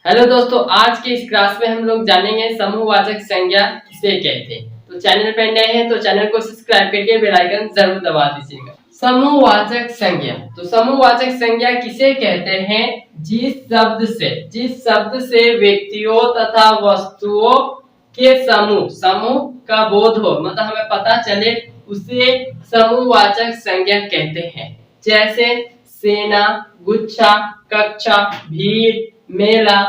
Hello दोस्तों, आज के इस क्लास में हम लोग जानेंगे समूहवाचक संज्ञा किसे कहते हैं। तो चैनल पर नए हैं तो चैनल को सब्सक्राइब करके बेल आइकन जरूर दबा दीजिएगा। समूहवाचक संज्ञा, तो समूहवाचक संज्ञा किसे कहते हैं? जिस शब्द से व्यक्तियों तथा वस्तुओं के समूह का बोध हो, मतलब हमें पता चले, उसे समूहवाचक संज्ञा कहते हैं। जैसे सेना, गुच्छा, कक्षा, भीड़, मेला,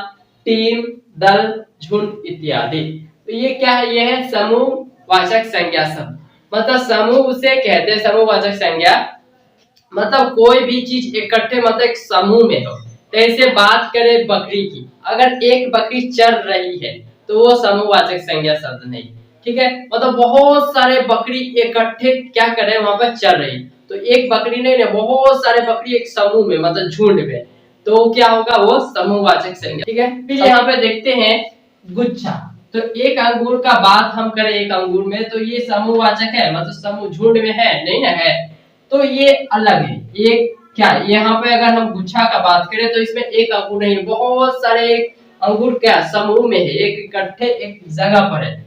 टीम, दल, झुंड इत्यादि। तो ये क्या है? ये है समूहवाचक संज्ञा शब्द। मतलब समूह उसे कहते हैं, समूहवाचक संज्ञा मतलब कोई भी चीज इकट्ठे, मतलब एक समूह में हो। जैसे बात करें बकरी की, अगर एक बकरी चल रही है तो वो समूहवाचक संज्ञा शब्द नहीं, ठीक है। मतलब बहुत सारे बकरी इकट्ठे क्या कर रहे हैं, वहां पर चल रही, तो एक बकरी नहीं ना, बहुत सारे बकरी एक समूह में, मतलब झुंड में, तो क्या होगा? वो समूहवाचक संज्ञा, ठीक है। फिर यहाँ पे देखते हैं गुच्छा। तो एक अंगूर का बात हम करें एक अंगूर में, तो ये समूहवाचक है, मतलब समूह झुंड में है नहीं ना, है तो ये अलग है। एक क्या यहाँ पे अगर हम गुच्छा का बात करें तो इसमें एक अंगूर नहीं, बहुत सारे एक अंगूर क्या समूह में है, एक इकट्ठे एक जगह पर है।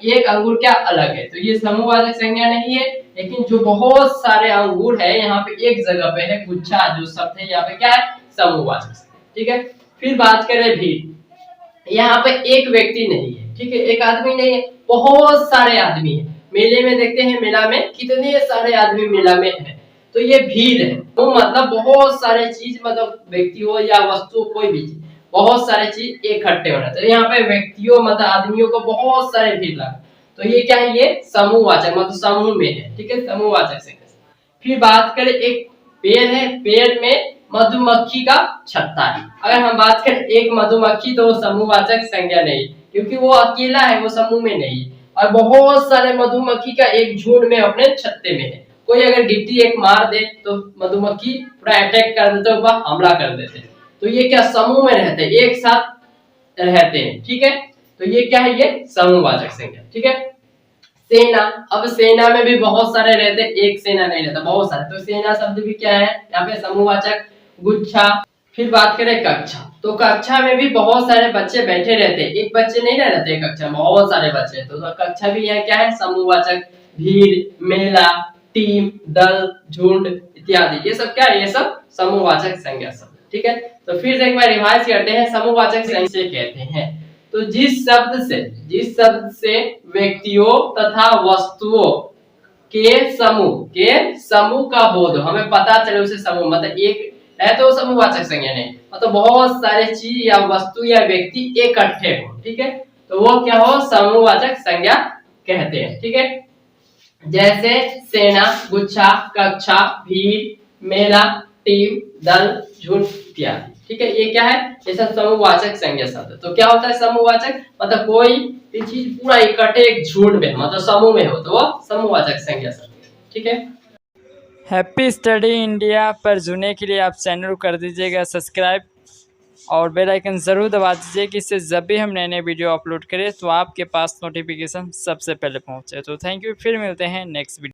एक अंगूर क्या अलग है, तो ये समूहवाचक संज्ञा नहीं है। लेकिन जो बहुत सारे अंगूर है यहाँ पे एक जगह पे है, गुच्छा जो शब्द है यहाँ पे क्या है? समूहवाचक, ठीक है। फिर बात करें भीड़, यहाँ पे एक व्यक्ति नहीं है, ठीक है, एक आदमी नहीं है, बहुत सारे आदमी है। मेले में देखते हैं, मेला में कितने सारे आदमी मेला में है, तो ये भीड़ है। तो मतलब बहुत सारे चीज, मतलब व्यक्ति हो या वस्तु, कोई भी चीज, बहुत सारे चीज इकट्ठे हो रहे, तो यहाँ पे व्यक्तियों मतलब आदमियों को बहुत सारे भीड़ लगा, तो ये क्या है? ये समूहवाचक, मतलब समूह में है, ठीक है, समूहवाचक से। फिर बात करें एक पेड़ है, पेड़ में मधुमक्खी का छत्ता है। अगर हम बात करें एक मधुमक्खी, तो समूहवाचक संज्ञा नहीं, क्योंकि वो अकेला है, वो समूह में नहीं। और बहुत सारे मधुमक्खी का एक झुंड में अपने छत्ते में है। कोई अगर गिट्टी एक मार दे तो मधुमक्खी पूरा अटैक कर देते, ऊपर हमला कर देते, तो ये क्या? समूह में रहते हैं, एक साथ रहते हैं, ठीक है। तो ये क्या है? ये समूहवाचक संज्ञा, ठीक है। सेना, अब सेना में भी बहुत सारे रहते, एक सेना नहीं रहता, बहुत सारे, तो सेना शब्द भी क्या है यहाँ पे? समूहवाचक। गुच्छा। फिर बात करें कक्षा, तो कक्षा में भी बहुत सारे बच्चे बैठे रहते, एक बच्चे नहीं रहते कक्षा में, बहुत सारे बच्चे, तो कक्षा भी यहाँ क्या है? समूहवाचक। भीड़, मेला, टीम, दल, झुंड इत्यादि, ये सब क्या है? ये सब समूहवाचक संज्ञा शब्द, ठीक है। तो फिर एक बार रिवाइज करते हैं, समूहवाचक संज्ञा कहते हैं तो जिस शब्द से व्यक्तियों तथा वस्तुओं के समूह का बोध हो, हमें पता चले उसे समूह, मतलब एक है तो समूहवाचक संज्ञा नहीं, मतलब बहुत सारे चीज या वस्तु या व्यक्ति इकट्ठे हो, ठीक है, तो वो क्या हो? समूहवाचक संज्ञा कहते हैं, ठीक है। जैसे सेना, गुच्छा, कक्षा, भीड़, मेला, टीम, दल, झुंड इत्यादि, ठीक है। ये क्या है? ये सब समूहवाचक संज्ञा शब्द। तो क्या होता है समूहवाचक? मतलब कोई भी चीज पूरा इकट्ठे एक झुंड में, मतलब समूह में हो, तो वो समूहवाचक संज्ञा शब्द, ठीक है। हैप्पी स्टडी इंडिया पर जुड़ने के लिए आप चैनल को कर दीजिएगा सब्सक्राइब और बेल आइकन ज़रूर दबा दीजिए कि इससे जब भी हम नए नए वीडियो अपलोड करें तो आपके पास नोटिफिकेशन सबसे पहले पहुंचे। तो थैंक यू, फिर मिलते हैं नेक्स्ट वीडियो।